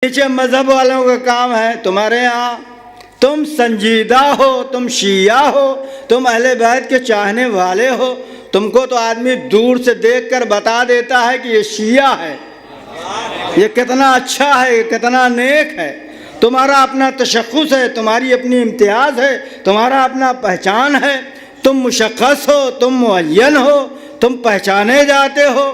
नीचे मजहब वालों का काम है। तुम्हारे यहाँ तुम संजीदा हो, तुम शिया हो, तुम अहले बैत के चाहने वाले हो। तुमको तो आदमी दूर से देखकर बता देता है कि ये शिया है, ये कितना अच्छा है, ये कितना नेक है। तुम्हारा अपना तशख़्ख़ुस है, तुम्हारी अपनी इम्तियाज़ है, तुम्हारा अपना पहचान है। तुम मुशख़्ख़स हो, तुम मुअय्यन हो, तुम पहचाने जाते हो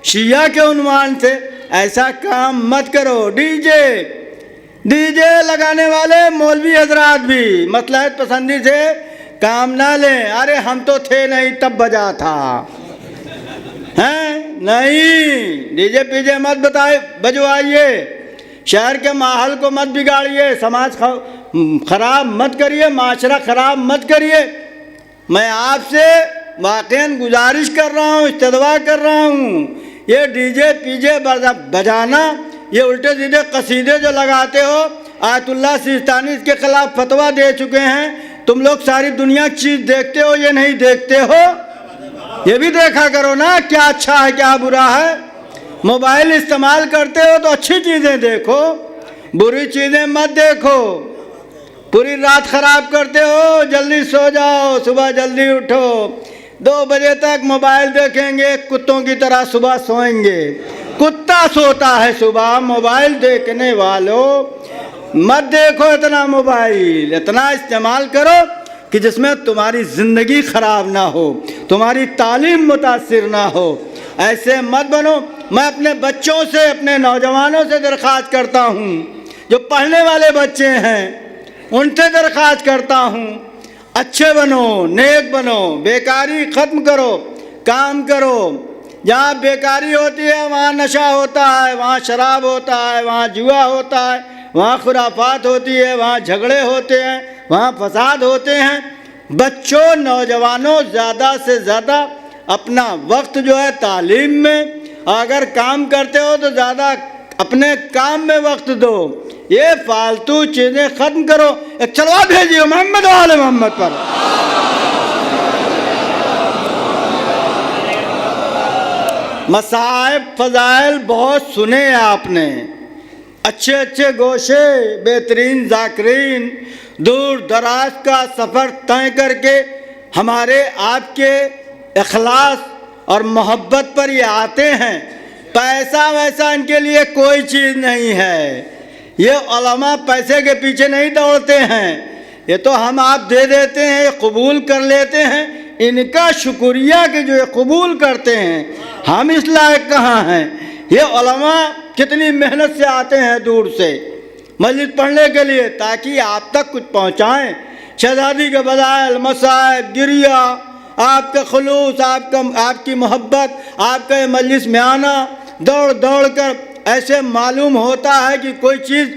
शिया के उन्वान से। ऐसा काम मत करो। डीजे लगाने वाले मौलवी हजरात भी मसलहत पसंदी से काम ना लें। अरे हम तो थे नहीं तब बजा था, हैं? नहीं, डीजे पीजे मत बजवाइए, शहर के माहौल को मत बिगाड़िए, समाज खराब मत करिए, माशरा खराब मत करिए। मैं आपसे वाक़ईन गुजारिश कर रहा हूँ, इस्तदवा कर रहा हूँ। ये डीजे पीजे बजाना, ये उल्टे सीधे कसीदे जो लगाते हो, आयतुल्लाह सिस्तानी इसके खिलाफ फतवा दे चुके हैं। तुम लोग सारी दुनिया की चीज़ देखते हो, ये नहीं देखते हो? ये भी देखा करो ना, क्या अच्छा है क्या बुरा है। मोबाइल इस्तेमाल करते हो तो अच्छी चीज़ें देखो, बुरी चीज़ें मत देखो। पूरी रात ख़राब करते हो, जल्दी सो जाओ, सुबह जल्दी उठो। 2 बजे तक मोबाइल देखेंगे, कुत्तों की तरह सुबह सोएंगे। कुत्ता सोता है सुबह, मोबाइल देखने वालों मत देखो इतना मोबाइल। इतना इस्तेमाल करो कि जिसमें तुम्हारी ज़िंदगी ख़राब ना हो, तुम्हारी तालीम मुतासिर ना हो। ऐसे मत बनो। मैं अपने बच्चों से, अपने नौजवानों से दरख्वास्त करता हूँ, जो पढ़ने वाले बच्चे हैं उनसे दरख्वास्त करता हूँ, अच्छे बनो, नेक बनो, बेकारी ख़त्म करो, काम करो। जहाँ बेकारी होती है वहाँ नशा होता है, वहाँ शराब होता है, वहाँ जुआ होता है, वहाँ खुराफात होती है, वहाँ झगड़े होते हैं, वहाँ फसाद होते हैं। बच्चों, नौजवानों, ज़्यादा से ज़्यादा अपना वक्त जो है तालीम में, अगर काम करते हो तो ज़्यादा अपने काम में वक्त दो। ये फालतू चीज़ें ख़त्म करो। एक चलवा भेजिए मोहम्मद वाले मोहम्मद पर। मसाइब फ़ज़ाइल बहुत सुने आपने, अच्छे अच्छे गोशे, बेहतरीन ज़ाकिरीन दूर दराज का सफ़र तय करके हमारे आपके इखलास और मोहब्बत पर ये आते हैं। पैसा वैसा इनके लिए कोई चीज़ नहीं है। ये उलमा पैसे के पीछे नहीं दौड़ते हैं, ये तो हम आप दे देते हैं, ये कबूल कर लेते हैं। इनका शुक्रिया कि जो ये कबूल करते हैं। हम इस लायक कहाँ हैं? ये उलमा कितनी मेहनत से आते हैं दूर से मस्जिद पढ़ने के लिए, ताकि आप तक कुछ पहुँचाएँ। शहज़ादी के बज़ाइल, मसाइब, गिरिया, आपका खुलूस, आपकी मोहब्बत, आपका ये मजलिस में आना, दौड़ दौड़ कर ऐसे मालूम होता है कि कोई चीज़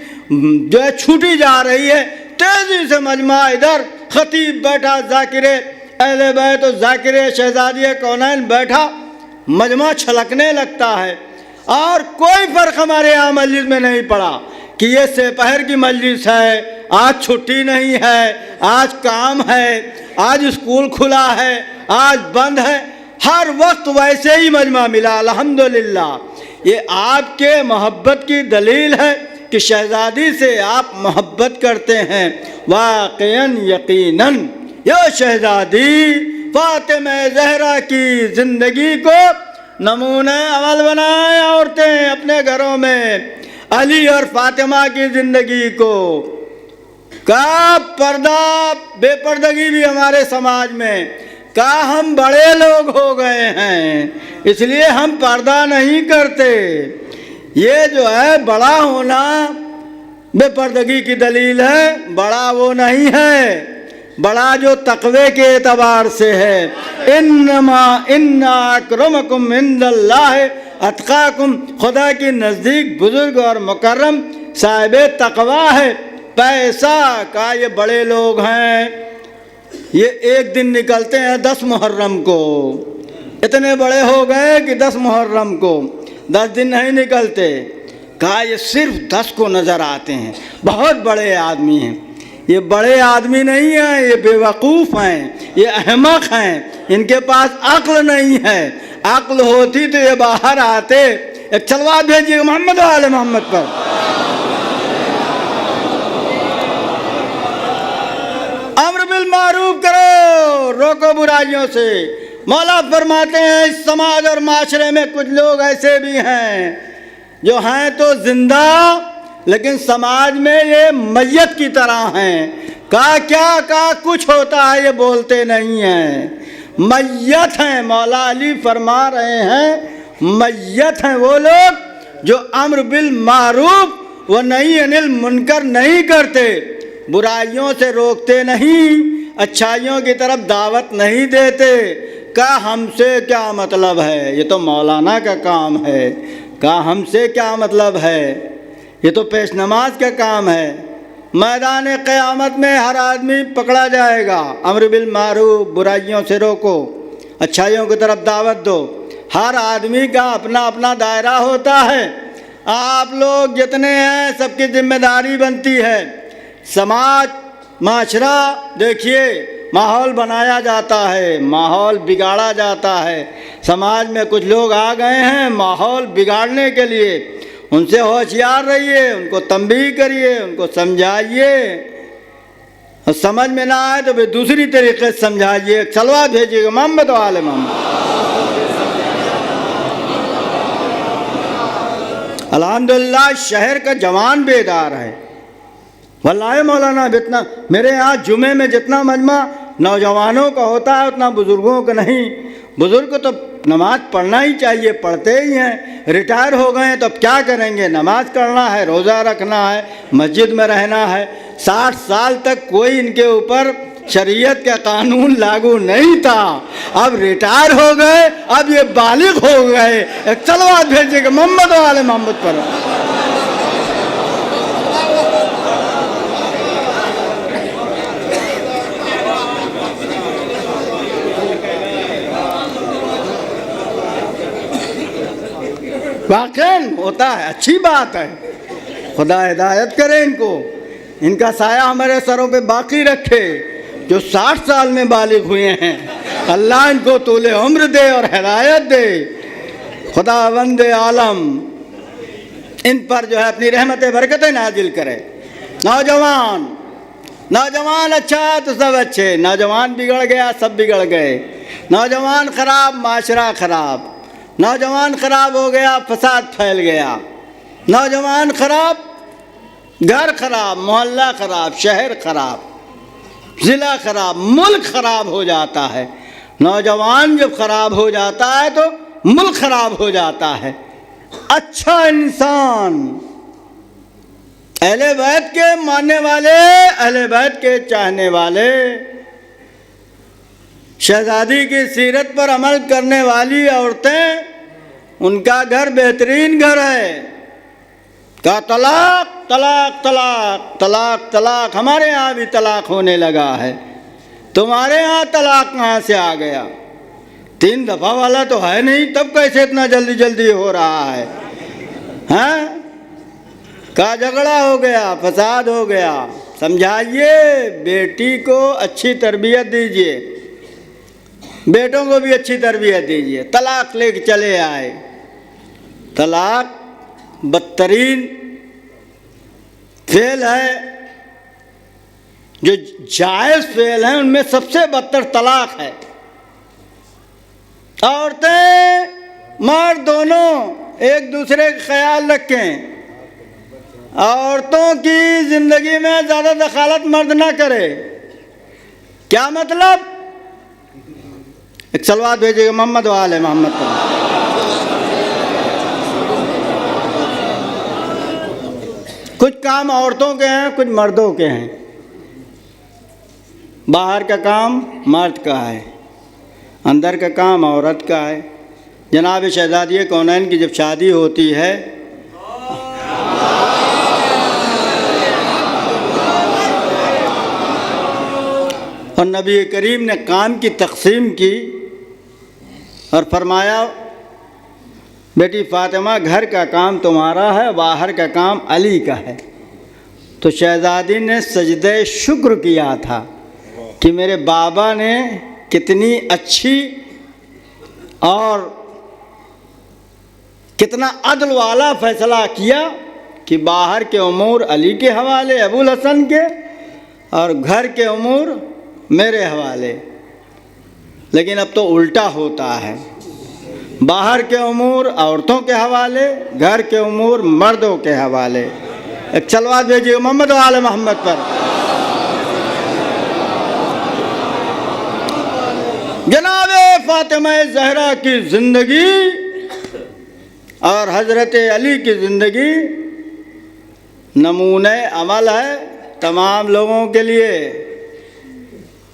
जो है छूटी जा रही है। तेज़ी से मजमा इधर, ख़तीब बैठा, ज़ाकिरे अहले बैत और ज़ाकिरे शहज़ादी कौनैन बैठा, मजमा छलकने लगता है। और कोई फ़र्क हमारे यहाँ मस्जिद में नहीं पड़ा कि ये सेपहर की मजलिस है, आज छुट्टी नहीं है, आज काम है, आज स्कूल खुला है, आज बंद है। हर वक्त वैसे ही मजमा मिला, अल्हम्दुलिल्लाह। ये आपके मोहब्बत की दलील है कि शहज़ादी से आप मोहब्बत करते हैं। वाक़ईन यकीनन ये शहज़ादी फ़ातिमा ज़हरा की ज़िंदगी को नमूना अमल बनाएं औरतें अपने घरों में। अली और फ़ातिमा की ज़िंदगी को का पर्दा बेपर्दगी भी हमारे समाज में का हम बड़े लोग हो गए हैं, इसलिए हम पर्दा नहीं करते। ये जो है बड़ा होना बेपर्दगी की दलील है, बड़ा वो नहीं है। बड़ा जो तक़वे के एतबार से है। इन्ना अक्रमकुम इंदल्लाहि अत्क़ाकुम, खुदा के नज़दीक बुज़ुर्ग और मुकर्रम साहिब तक़वा है। पैसा का ये बड़े लोग हैं, ये एक दिन निकलते हैं 10 मुहर्रम को, इतने बड़े हो गए कि 10 मुहर्रम को 10 दिन नहीं निकलते। कहा ये सिर्फ 10 को नज़र आते हैं, बहुत बड़े आदमी हैं। ये बड़े आदमी नहीं हैं, ये बेवकूफ़ हैं, ये अहमक हैं, इनके पास अक्ल नहीं है। अक्ल होती तो ये बाहर आते। एक चलवा भेजिए मोहम्मद वाले मोहम्मद पर। रोको बुराइयों से। मौला फरमाते हैं इस समाज और माशरे में कुछ लोग ऐसे भी हैं जो हैं तो जिंदा, लेकिन समाज में ये मैयत की तरह हैं। का कुछ होता है, ये बोलते नहीं हैं, मैयत हैं। मौला अली फरमा रहे हैं मैयत हैं वो लोग जो अम्र बिल मारूफ व नही अनिल मुनकर नहीं करते, बुराइयों से रोकते नहीं, अच्छाइयों की तरफ दावत नहीं देते। का हमसे क्या मतलब है, ये तो मौलाना का काम है। का हमसे क्या मतलब है, ये तो पेश नमाज का काम है। मैदान क़यामत में हर आदमी पकड़ा जाएगा। अम्र बिल मारूफ, बुराइयों से रोको, अच्छाइयों की तरफ दावत दो। हर आदमी का अपना अपना दायरा होता है। आप लोग जितने हैं सबकी जिम्मेदारी बनती है। समाज माशरा देखिए, माहौल बनाया जाता है, माहौल बिगाड़ा जाता है। समाज में कुछ लोग आ गए हैं माहौल बिगाड़ने के लिए, उनसे होशियार रहिए, उनको तंबीह करिए, उनको समझाइए, और समझ में ना आए तो फिर दूसरी तरीके से समझाइए। सलवात भेजिएगा मोहम्मद वाले मोहम्मद। अल्हम्दुलिल्लाह शहर का जवान बेदार है। वल्लाह मौलाना जितना मेरे यहाँ जुमे में जितना मजमा नौजवानों का होता है उतना बुज़ुर्गों का नहीं। बुज़ुर्ग तो नमाज पढ़ना ही चाहिए, पढ़ते ही हैं। रिटायर हो गए हैं तो अब क्या करेंगे, नमाज करना है, रोज़ा रखना है, मस्जिद में रहना है। 60 साल तक कोई इनके ऊपर शरीयत का कानून लागू नहीं था, अब रिटायर हो गए, अब ये बालिग हो गए। एक सलवात भेजिएगा मोहम्मद वाले मोहम्मद पर। वाकई होता है, अच्छी बात है। खुदा हिदायत करे इनको, इनका साया हमारे सरों पे बाकी रखे। जो 60 साल में बालिग हुए हैं, अल्लाह इनको तूले उम्र दे और हिदायत दे। खुदा वंदे आलम इन पर जो है अपनी रहमत बरकतें नाजिल करे। नौजवान नौजवान अच्छा है तो सब अच्छे, नौजवान बिगड़ गया सब बिगड़ गए। नौजवान खराब माशरा खराब, नौजवान खराब हो गया फसाद फैल गया। नौजवान खराब घर खराब, मोहल्ला खराब, शहर खराब, ज़िला खराब, मुल्क खराब हो जाता है। नौजवान जब खराब हो जाता है तो मुल्क खराब हो जाता है। अच्छा इंसान, अहले बैत के मानने वाले, अहले बैत के चाहने वाले, शहजादी की सीरत पर अमल करने वाली औरतें, उनका घर बेहतरीन घर है। का तलाक तलाक तलाक तलाक तलाक, हमारे यहाँ भी तलाक होने लगा है, तुम्हारे यहाँ तलाक कहाँ से आ गया? 3 दफ़ा वाला तो है नहीं, तब कैसे इतना जल्दी जल्दी हो रहा है? हाँ, का झगड़ा हो गया, फसाद हो गया। समझाइए, बेटी को अच्छी तरबियत दीजिए, बेटों को भी अच्छी तरबियत दीजिए। तलाक लेके चले आए, तलाक बदतरीन फेल है। जो जायज़ फेल हैं उनमें सबसे बदतर तलाक है। औरतें मर्द दोनों एक दूसरे का ख्याल रखें। औरतों की ज़िंदगी में ज़्यादा दखालत मर्द ना करे। क्या मतलब? एक सलवात भेजिएगा मोहम्मद वाले मोहम्मद पर। कुछ काम औरतों के हैं, कुछ मर्दों के हैं। बाहर का काम मर्द का है, अंदर का काम औरत का है। जनाब शहजादी कौनैन की जब शादी होती है और नबी करीम ने काम की तकसीम की और फरमाया, बेटी फ़ातिमा घर का काम तुम्हारा है, बाहर का काम अली का है। तो शहज़ादी ने सजदे शुक्र किया था कि मेरे बाबा ने कितनी अच्छी और कितना अदल वाला फ़ैसला किया कि बाहर के उमूर अली के हवाले, अबुल हसन के, और घर के उमूर मेरे हवाले। लेकिन अब तो उल्टा होता है। बाहर के उमूर औरतों के हवाले, घर के उमूर मर्दों के हवाले। एक सलवात भेजिए मोहम्मद व आले मोहम्मद पर। जनाबे फातिमा ज़हरा की ज़िंदगी और हज़रत अली की ज़िंदगी नमूने अमल है तमाम लोगों के लिए।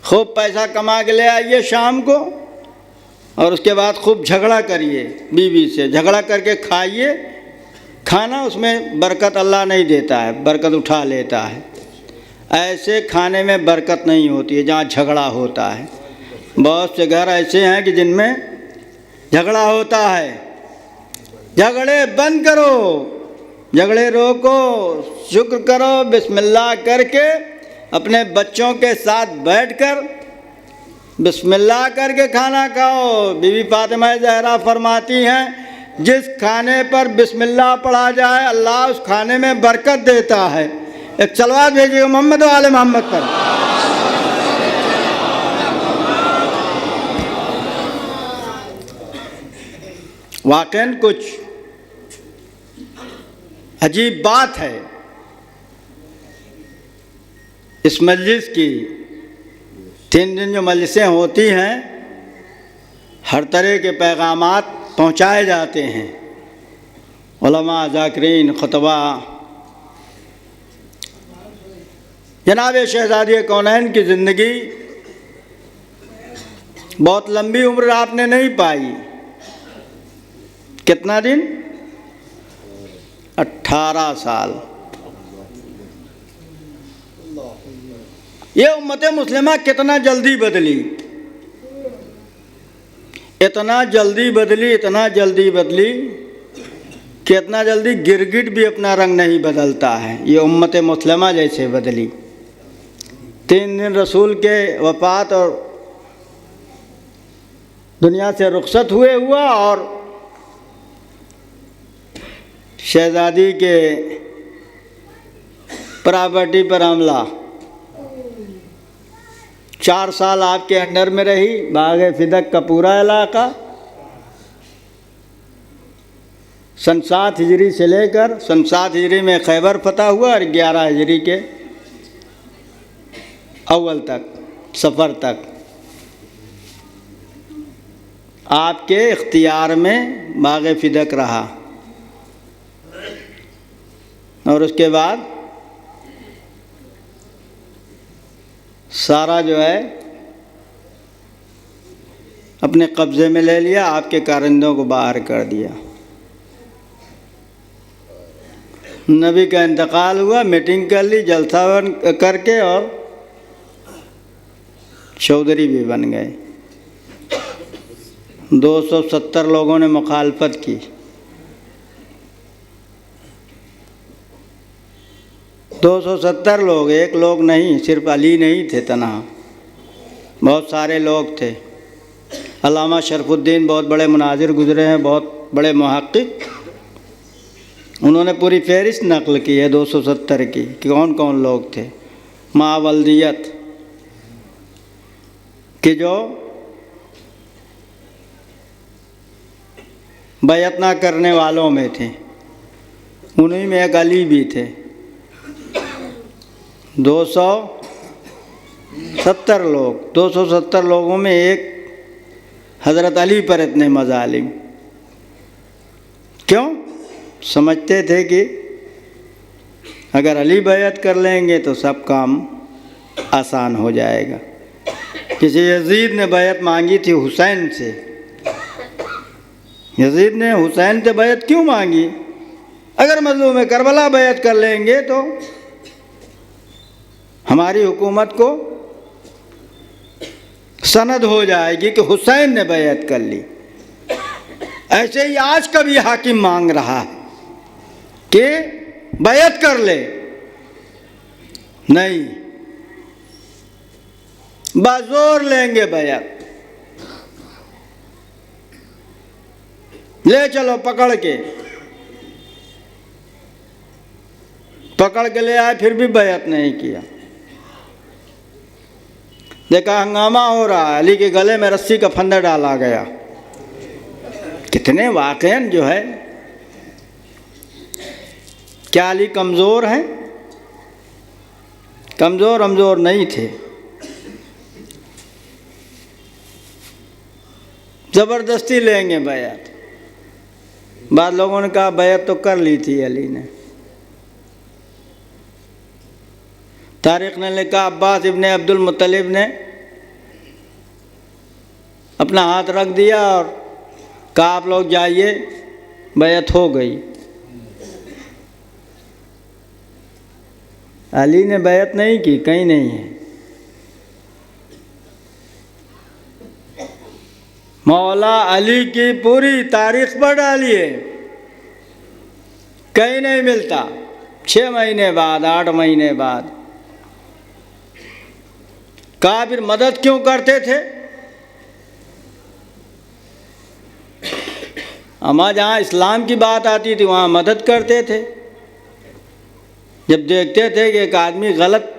खूब पैसा कमा के ले आइए शाम को और उसके बाद खूब झगड़ा करिए बीवी से, झगड़ा करके खाइए खाना, उसमें बरकत अल्लाह नहीं देता है, बरकत उठा लेता है। ऐसे खाने में बरकत नहीं होती है जहाँ झगड़ा होता है। बहुत से घर ऐसे हैं कि जिनमें झगड़ा होता है। झगड़े बंद करो, झगड़े रोको, शुक्र करो, बिस्मिल्लाह करके अपने बच्चों के साथ बैठकर बिस्मिल्लाह करके खाना खाओ। बीवी फातिमा ज़हरा फरमाती हैं जिस खाने पर बिस्मिल्लाह पढ़ा जाए अल्लाह उस खाने में बरकत देता है। एक सलवात भेजिए मोहम्मद व आले मोहम्मद पर। वाकई कुछ अजीब बात है इस मजलिस की। 3 दिन जो मजलिसें होती हैं हर तरह के पैगामात पहुँचाए जाते हैं। उलमा, ज़ाकिरीन, खुतबा। जनाब शहज़ादी कौनैन की ज़िंदगी बहुत लंबी उम्र आपने नहीं पाई। कितना दिन? 18 साल। ये उम्मत मुस्लिमा कितना जल्दी बदली, इतना जल्दी बदली, इतना जल्दी बदली कि इतना जल्दी गिरगिट भी अपना रंग नहीं बदलता है। ये उम्मत मुस्लिमा जैसे बदली। 3 दिन रसूल के वफ़ात और दुनिया से रुखसत हुआ और शहज़ादी के प्रॉपर्टी पर हमला। 4 साल आपके अंडर में रही बाग़ फिदक का पूरा इलाका। सन 7 हिजरी से लेकर सन 7 हिजरी में खैबर फतह हुआ और 11 हिजरी के अव्वल तक, सफ़र तक आपके इख्तियार में बाग़ फिदक रहा। और उसके बाद सारा जो है अपने कब्ज़े में ले लिया, आपके कारिंदों को बाहर कर दिया। नबी का इंतकाल हुआ, मीटिंग कर ली जलसा करके और चौधरी भी बन गए। 270 लोगों ने मुखालफत की। 270 लोग, एक लोग नहीं, सिर्फ अली नहीं थे तनहा, बहुत सारे लोग थे। अल्लामा शरफुद्दीन बहुत बड़े मुनाजिर गुज़रे हैं, बहुत बड़े मुहक्किक। उन्होंने पूरी फहरिस्त नकल की है 270 की कि कौन कौन लोग थे। मावल्दियत कि जो बैअत ना करने वालों में थे, उन्हीं में एक अली भी थे। 270 लोग, 270 लोगों में एक हज़रत अली पर इतने मज़ालिम। क्यों? समझते थे कि अगर अली बैअत कर लेंगे तो सब काम आसान हो जाएगा। किसी यजीद ने बैअत मांगी थी हुसैन से। यजीद ने हुसैन से बैअत क्यों मांगी? अगर मज़लूम करबला बैअत कर लेंगे तो हमारी हुकूमत को सनद हो जाएगी कि हुसैन ने बैअत कर ली। ऐसे ही आज का भी हाकिम मांग रहा है कि बैअत कर ले। नहीं, बाज़ोर लेंगे बैअत, ले चलो पकड़ के ले आए, फिर भी बैअत नहीं किया। देखा हंगामा हो रहा है, अली के गले में रस्सी का फंदा डाला गया। कितने वाक़ईन जो है, क्या अली कमज़ोर हैं? कमज़ोर हमज़ोर नहीं थे, ज़बरदस्ती लेंगे बैत। बाद लोगों ने कहा बैत तो कर ली थी अली ने। तारीख़ ने लिखा अब्बास इब्ने अब्दुल मुत्तलिब ने अपना हाथ रख दिया और कहा आप लोग जाइए, बैत हो गई। अली ने बैत नहीं की, कहीं नहीं है। मौला अली की पूरी तारीख पर डालिए, कहीं नहीं मिलता। 6 महीने बाद, 8 महीने बाद काफिर मदद क्यों करते थे? हमारे जहाँ इस्लाम की बात आती थी वहाँ मदद करते थे। जब देखते थे कि एक आदमी गलत,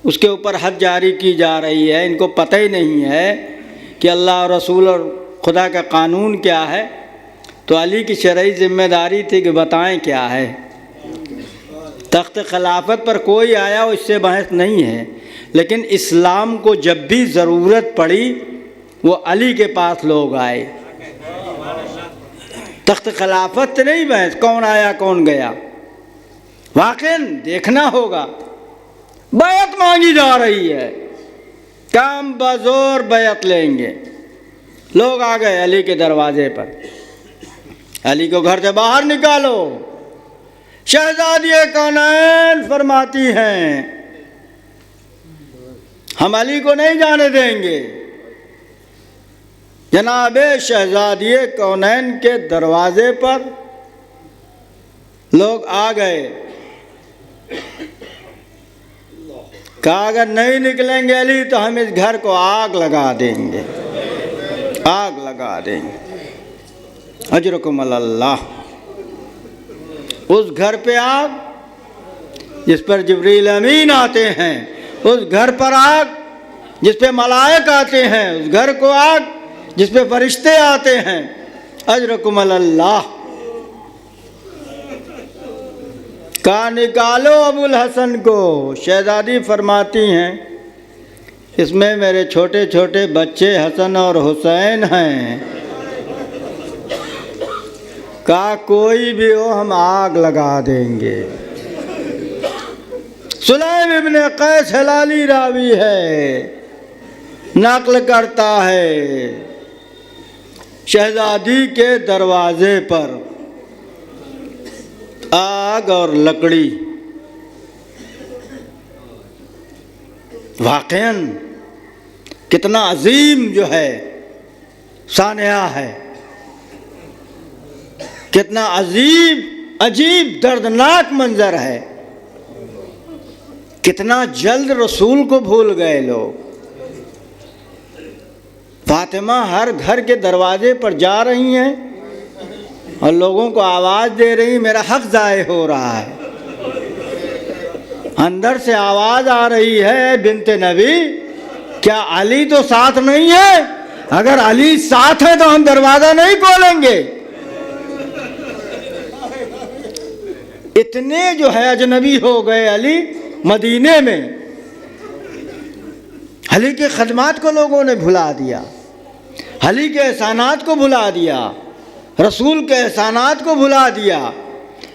उसके ऊपर हद जारी की जा रही है, इनको पता ही नहीं है कि अल्लाह और रसूल और खुदा का कानून क्या है, तो अली की शरई जिम्मेदारी थी कि बताएं क्या है। तख्त खिलाफत पर कोई आया हो, इससे बहस नहीं है, लेकिन इस्लाम को जब भी ज़रूरत पड़ी वो अली के पास लोग आए। तख्त खिलाफत से नहीं बहस, कौन आया कौन गया। वाक़ईन देखना होगा, बैत मांगी जा रही है, काम बज़ोर बैत लेंगे। लोग आ गए अली के दरवाजे पर, अली को घर से बाहर निकालो। शहजादी कौनैन फरमाती हैं हम अली को नहीं जाने देंगे। जनाबे शहजादी कौनैन के दरवाजे पर लोग आ गए। कहा अगर नहीं निकलेंगे अली तो हम इस घर को आग लगा देंगे, आग लगा देंगे। अजरकुम अल्लाह। उस घर पे आग जिस पर जिब्रील अमीन आते हैं, उस घर पर आग जिस पे मलाइक आते हैं, उस घर को आग जिस पे फरिश्ते आते हैं। अजरकुम अल्लाह। कहा निकालो अबुल हसन को। शहजादी फरमाती हैं इसमें मेरे छोटे छोटे बच्चे हसन और हुसैन हैं। कहा कोई भी हो हम आग लगा देंगे। सुलैम इब्ने कैस हिलाली रावी है, नक्ल करता है शहजादी के दरवाजे पर आग और लकड़ी। वाक़ईन कितना अजीम जो है सानिया है, कितना अजीब दर्दनाक मंजर है। कितना जल्द रसूल को भूल गए लोग। फातिमा हर घर के दरवाजे पर जा रही हैं और लोगों को आवाज़ दे रही मेरा हक ज़ाय हो रहा है। अंदर से आवाज़ आ रही है बिन्ते नबी क्या अली तो साथ नहीं है? अगर अली साथ है तो हम दरवाज़ा नहीं खोलेंगे। इतने जो है अजनबी हो गए अली मदीने में। अली के खदमात को लोगों ने भुला दिया, अली के एहसानात को भुला दिया, रसूल के एहसानात को भुला दिया।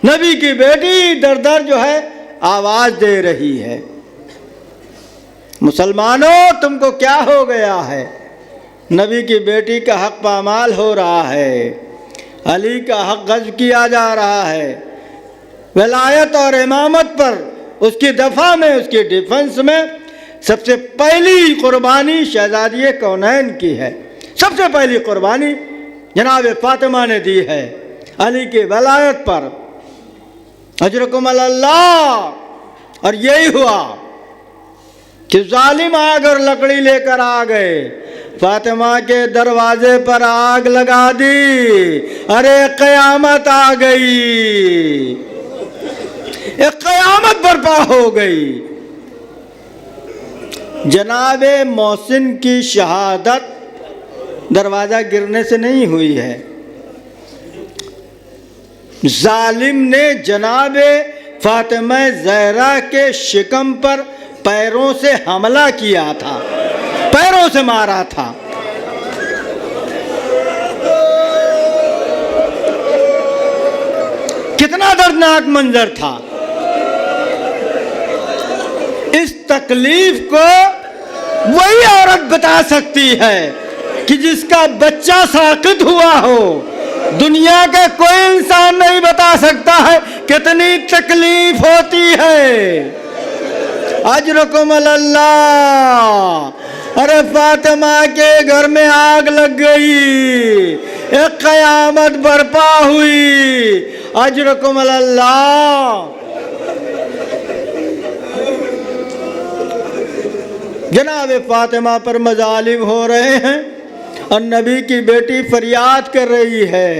नबी की बेटी दर दर जो है आवाज़ दे रही है मुसलमानों तुमको क्या हो गया है? नबी की बेटी का हक पामाल हो रहा है, अली का हक गज़्ब किया जा रहा है। वलायत और इमामत पर उसकी दफ़ा में, उसकी डिफेंस में सबसे पहली कुर्बानी शहजादी कौनैन की है। सबसे पहली कुर्बानी जनाब फातिमा ने दी है अली की वलायत पर। अजरकुम अल्लाह। और यही हुआ कि जालिम आग और लकड़ी लेकर आ गए, फातिमा के दरवाजे पर आग लगा दी। अरे क़यामत आ गई, एक क़यामत बर्पा हो गई। जनाब मोहसिन की शहादत दरवाज़ा गिरने से नहीं हुई है। जालिम ने जनाब फातिमा ज़हरा के शिकम पर पैरों से हमला किया था, पैरों से मारा था। कितना दर्दनाक मंजर था। इस तकलीफ को वही औरत बता सकती है कि जिसका बच्चा साकित हुआ हो। दुनिया का कोई इंसान नहीं बता सकता है कितनी तकलीफ होती है। अजरकुम अल्लाह। अरे फातिमा के घर में आग लग गई, एक कयामत बर्पा हुई। अजरकुम अल्लाह। जनाब फातिमा पर मजालिम हो रहे हैं और नबी की बेटी फरियाद कर रही है।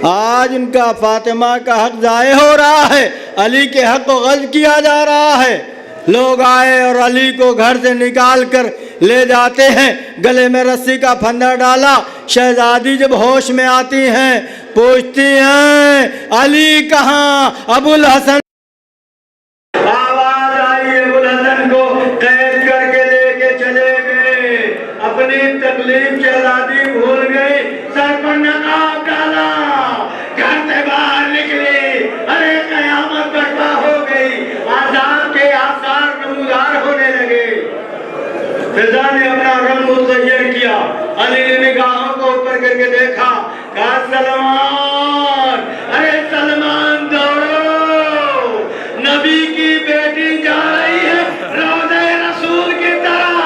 आज उनका फातिमा का हक ज़ाये हो रहा है, अली के हक को गज़ब किया जा रहा है। लोग आए और अली को घर से निकाल कर ले जाते हैं, गले में रस्सी का फंदा डाला। शहजादी जब होश में आती हैं पूछती हैं अली कहाँ? अबुल हसन आवाज आई, अबुल हसन को कैद करके लेके चले गए। अपनी तकलीफ शहजादी भूल गई, सर पर नकाब डाला, घर से बाहर निकली। अरे कयामत बर्पा हो गई, आजाद के आसार नमूदार होने लगे। फिजा ने अपना रंग मुतगय्यर किया। अली ने निगाहों को ऊपर करके देखा, कहा सलमान। अरे सलमान दौड़ो, नबी की बेटी जा रही है रोज़े रसूल की तरफ,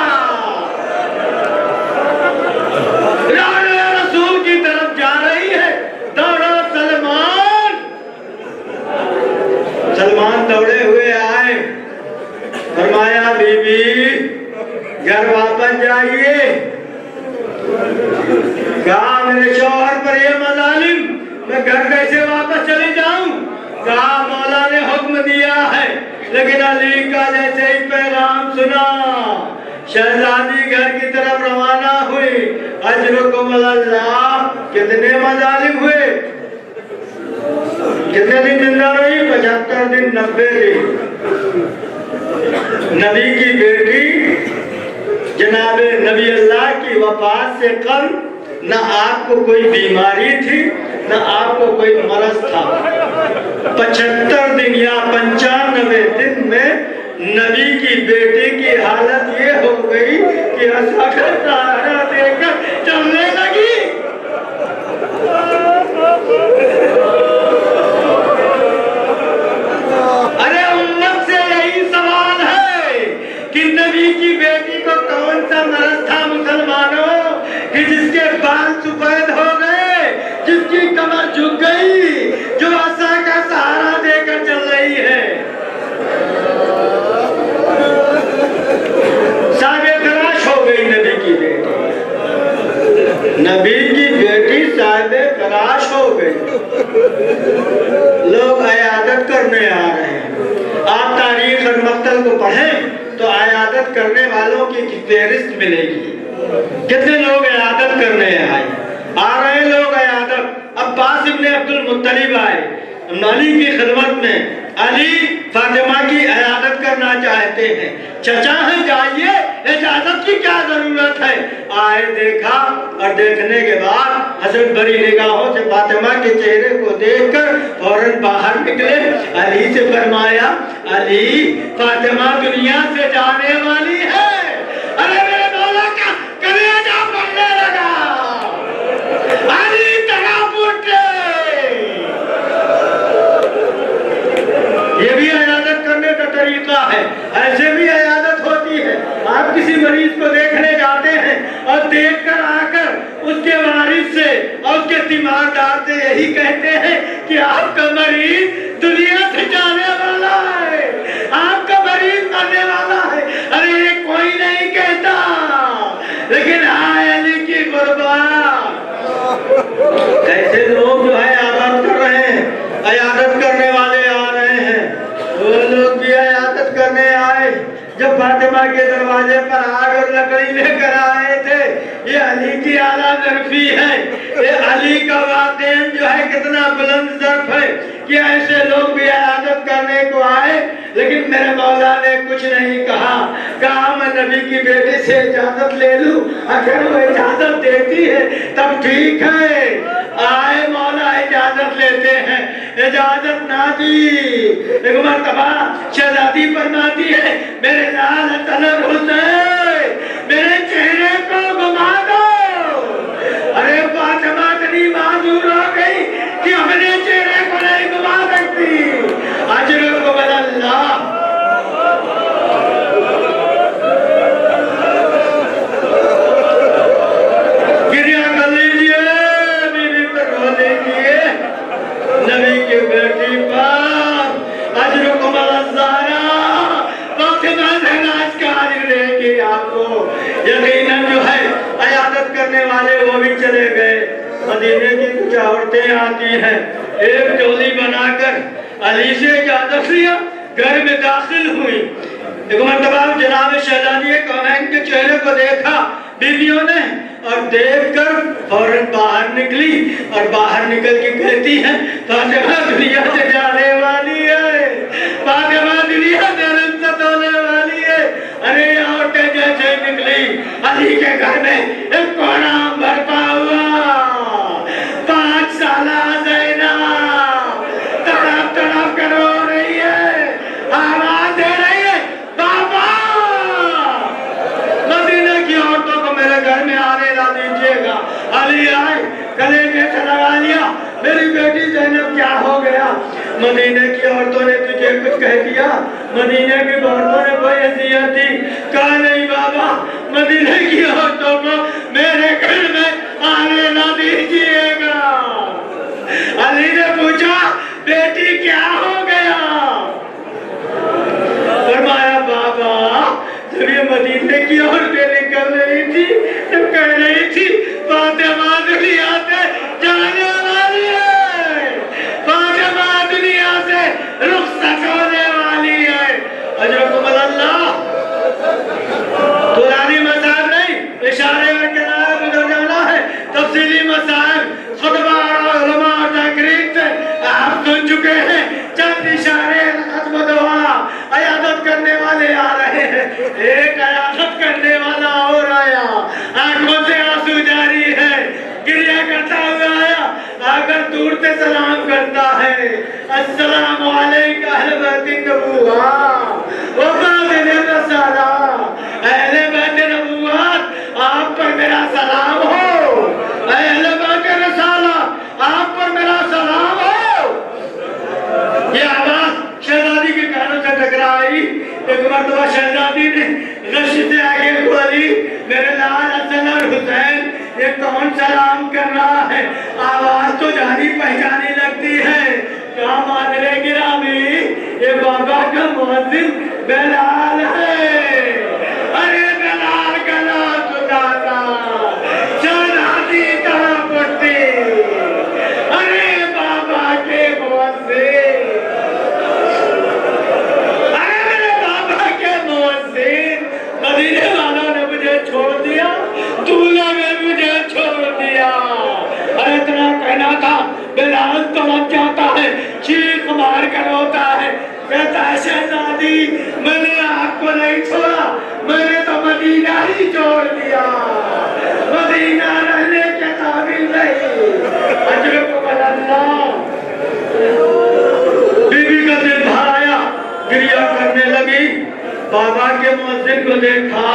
रोज़े रसूल की तरफ जा रही है। दौड़ो सलमान। सलमान दौड़े हुए आए, फरमाया बीबी घर वापस जाइए। कहा मेरे शौहर पर ये मजालिम, मैं घर कैसे वापस चली जाऊं? कहा मौला ने हुक्म दिया है। लेकिन अली का जैसे ही पैगाम सुना, शहजादी घर की तरफ रवाना हुई। अजरुकुम अल्लाह। कितने मजालिम हुए? कितने दिन जिंदा रही? 75 दिन, 90 दिन। नबी की बेटी जनाब नबी अल्लाह की वफात से कम न आपको कोई बीमारी थी, न आपको कोई मरज था। 75 दिन या 95 दिन में नबी की बेटी की हालत ये हो गई कि ऐसा सहारा देकर चलने लगी। अरे उम्मत से यही सवाल है कि नबी की बेटी को कौन सा मरज था मुसलमानों कि जिसके बाल सफेद हो गए, जिसकी कमर झुक गई, जो आशा का सहारा देकर चल रही है। साबे तलाश हो गई नबी की बेटी। नबी की बेटी साबे तलाश हो गई। लोग अयादत करने आ रहे हैं। आप तारीख और मक्तल को पढ़ें तो अयादत करने वालों की फहरिस्त मिलेगी। कितने लोग अयादत करने आए, आ रहे लोग अयादत। अब्बास इब्ने अब्दुल मुत्तलिब आए अली की खिदमत में। अली फातिमा की अयादत करना चाहते हैं। चचा है जाइए, इजाजत की क्या जरूरत है? आए, देखा और देखने के बाद हसरत भरी निगाहों से फातिमा के चेहरे को देखकर फौरन बाहर निकले। अली से फरमाया अली फातिमा दुनिया से जाने वाली है। अरे मेरे मौला का कलेजा फटने लगा। अली तड़प उठे। ये भी अयादत करने का तरीका है, ऐसे भी अयादत होती है। आप किसी मरीज को देखने जाते हैं और देखकर आकर उसके वारिस से और उसके तीमारदार से यही कहते हैं कि आपका मरीज दुनिया से जाने वाला है, आपका मरीज मरने वाला है। अरे ये कोई नहीं कहता, लेकिन हाय अली की कुर्बान। ऐसे लोग जो है आबाद कर रहे हैं, अयादत करने वाले आ रहे हैं। वो लोग भी अयादत करने आए। जब फातिमा के दरवाजे पर आग और लकड़ी लेकर आए थे। ये अली की आला ज़र्फी है। ये अली का वाक़िअन जो है कितना बुलंद ज़र्फ है कि ऐसे लोग भी इबादत करने को आए, लेकिन मेरे मौला ने कुछ नहीं कहा। कहा मैं नबी की बेटी से इजाजत ले लूं, अगर वो इजाजत देती है तब ठीक है। आए मौला इजाजत लेते हैं, इजाजत ना दी। एक मर्तबा शहजादी फरमाती है, मेरे लाल तलब हुसैन मेरे चेहरे को घुमा दो। अरे फातिमा इतनी माजूर हो गई कि अपने चेहरे को नहीं घुमा सकती। अजर को अल्लाह नबी की बेटी पर अजरुकुम अल-ज़हरा फातिमा ज़हरा का अजर देगी आपको। यकीनन जो है इबादत करने वाले वो भी चले गए। मदीने की कुछ औरतें आती हैं, एक टोली बनाकर अली से इजाजत लिया, घर में दाखिल हुई। एक मरतबा जनाब शहजादी कौनैन के चेहरे को देखा बीवियों ने, और देखकर फौरन बाहर निकली और बाहर निकल के कहती है, फातिमा दुनिया से जाने वाली है, फातिमा दुनिया से रुखसत होने वाली है। अरे औरतें जैसे निकली, अली के घर में एक कोना बरपा हुआ। 5 साला ज़ैनब तड़प तड़प कर रो रही है, आवाज दे रही है, बाबा मदीने की औरतों को मेरे घर में आने ला दीजिएगा। अली आए, कलेजे से लगा लिया, मेरी बेटी ज़ैनब क्या हो गया? मदीने की औरतों ने तुझे कुछ कह दिया? मदीने की औरतों ने कोई हैसियत दी? कहा नहीं बाबा, मदीने की औरतों को मेरे घर में आने ना दीजिएगा। अली ने पूछा, बेटी क्या हो गया? फरमाया बाबा, जब ये मदीने की औरतें निकल रही थी तो कह रही थी, फातिमा दुनिया से जाने वाली है, फातिमा दुनिया से रुखसत होने वाली है। अजरुकुम अल्लाह पुरानी मसाइल नहीं, इशारे में किनारे गुजर जाना है। तफसीली मसाइल खुतबा और उलमा और तकरीर से आप सुन चुके हैं। चंद इशारे खत्म दुआ इबादत करने वाले आ रहे हैं। एक इबादत करने वाला और आया, आंखों से आंसू जारी है, गिरिया करता हुआ आया, आकर दूर से सलाम करता है, अस्सलामु अलैका अहले बैत नबुव्वा व बादिन रसाला। अहले बैत नबुव्वत आप पर मेरा सलाम हो, अहले बैत रसाला आप पर मेरा सलाम हो। ये आवाज शहजादी के कानों से टकराई। एक मरतबा शहजादी ने गश्त से आगे बोली, मेरे लाल हसन और हुसैन ये कौन सलाम कर रहा है? आवाज तो जानी पहचानी लगती है। क्या मान ले गिरामी, ये बाबा का मुअज्जिन बिलाल है। अरे बिलाल का नाम सुनाता, शहजादी कहाँ पड़ती? अरे बाबा के मुअज्जिन, मदीने वालों ने मुझे छोड़ दिया, दूल्हे ने मुझे छोड़ दिया। अरे इतना कहना था, बिलाल तड़प जाता है, चीख मार कर रोता है, कहता है शहजादी मैंने आपको नहीं छोड़ा, मैंने तो मदीना ही छोड़ दिया, मदीना रहने के काबिल नहीं। अजरुकुम अल्लाह। बीबी का दिल भर आया, गिरिया करने लगी। बाबा के मुअज्जिन को देखा,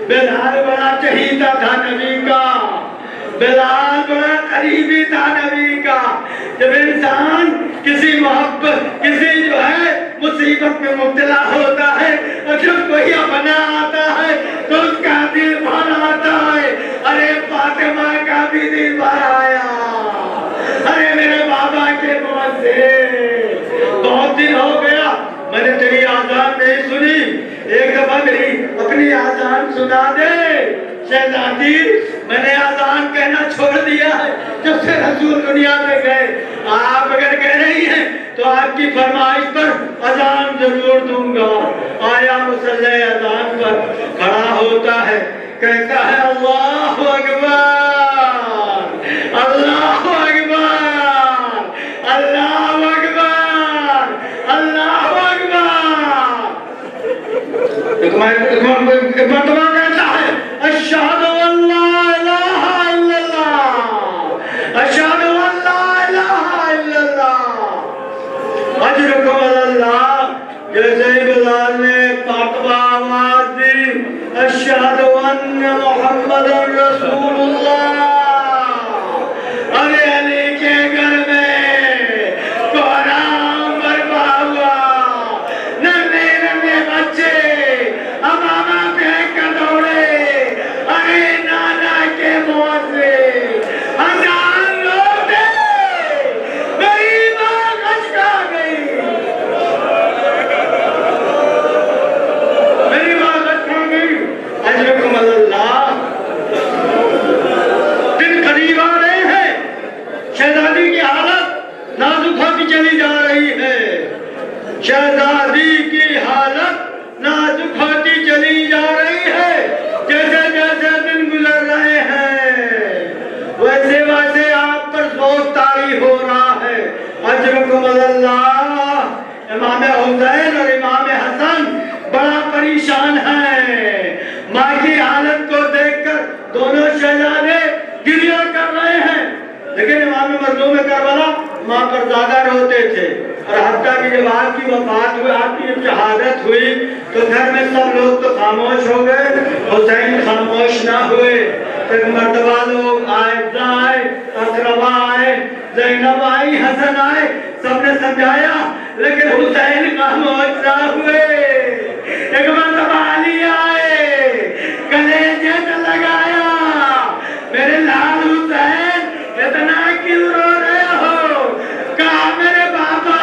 बिलाल बड़ा चहीता था नबी का, बिलाल बड़ा करीबी था नबी का। जब इंसान किसी मोहब्बत, किसी जो है मुसीबत में मुब्तला होता है, और जब कोई अपना आता है तो उसका दिल भर आता है। अरे फातिमा का भी दिल भर आया। अरे मेरे बाबा के मुअज्जिन, बहुत दिन हो गया मैंने तेरी आजान नहीं सुनी, एक दफा मेरी अपनी आजान सुना दे। शहजादी मैंने आजान कहना छोड़ दिया है जब से रसूल दुनिया में गए। आप अगर कह रही हैं तो आपकी फरमाइश पर अजान जरूर दूंगा। आया मुसल्ले अज़ान पर खड़ा होता है, कहता है अल्लाहु अकबर, अल्लाहु अकबर, अल्लाहु अकबर, अल्लाहु अकबर। एक मर्तबा कहता है अशहदु अल्ला इलाहा इल्लल्लाह, अशहदु अल्ला इलाहा इल्लल्लाह, अजरुकुम अल्लाह। जैसे ही बिलाल ने मर्तबा आवाज दी अशहदु अन्ना मुहम्मदन रसूलुल्लाह, अरे अली के घर में कोहराम बरपा हुआ, नन्हे नन्हे बच्चे अमामा फेंक कर दौड़े, अरे नाना के मुंह से हजार लोग थे, मेरी माँ खचका गई, मेरी माँ खचका गई। अजरकुम अल्लाह। दिन करीब आ रहे हैं, शहजादी की हालत नाजुक होती चली जा रही है, शहजादी की हालत नाजुक होती चली जा रही है। जैसे जैसे दिन गुजर रहे हैं वैसे वैसे आप पर जोश तारी हो रहा है। अजरकुम अल्लाह। इमाम हुसैन और इमाम हसन बड़ा परेशान है। माँ की हालत को देखकर दोनों शहजादे गिरिया कर रहे हैं, लेकिन इमाम मज़लूम करबला माँ पर ज्यादा रोते थे। और हत्ता की जब आपकी वफात हुई, आपकी जब शहादत हुई तो घर में सब लोग तो खामोश हो गए, हुसैन खामोश ना हुए। एक मर्तबा लोग आए, अकरबा आए, ज़ैनब आई, हसन आए, सबने समझाया, लेकिन हुसैन खामोश ना हुए। एक मर्तबा अली आए, कलेजे से लगाया, मेरे लाल हुसैन इतना क्यों रो रहे हो? कहा मेरे बाबा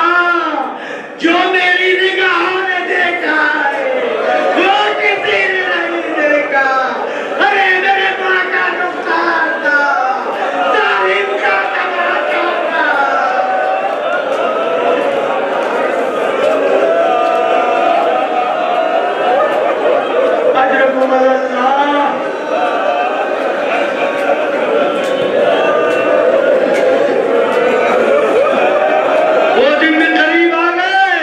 जो मेरी निगाह ने देखा है वो किसी ने नहीं देखा। अरे मेरे माँ का नुकसान था, जालिम का तमाशा था। अजरकुम अल्लाह। वो दिन में करीब आ गए,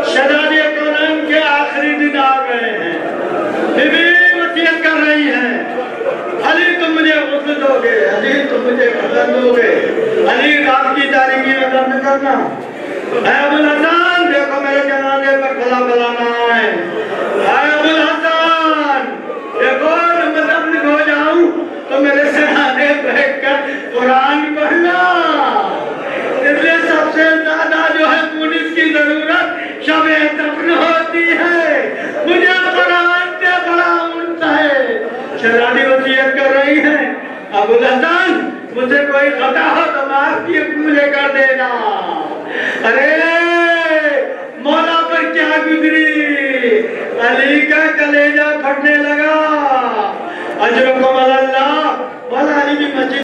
शहजादी कौनैन के आखिरी दिन आ गए हैं। बीबी वसीयत कर रही है, अली तुम मुझे गुस्ल दोगे, अली तुम मुझे गुस्ल दोगे, अली रात की तारीकी में दर्द करना। अबुल हसन देखो मेरे जनाजे पर खला खला ना आए। अबुल हसन देखो मैं दर्द हो जाऊं तो मेरे सराहने बैठ कर कुरान पढ़ना। इसलिए सबसे ज्यादा जो है पुलिस की जरूरत शब-ए दफन होती है। मुझे कुरान से बड़ा उनसा है। शहजादी वसीयत कर रही है, अबुल हसन मुझे कोई खता हो तो माफ किए मुझे कर देना। अरे मौला पर क्या गुजरी, अली का कलेजा फटने लगा। अजरकुम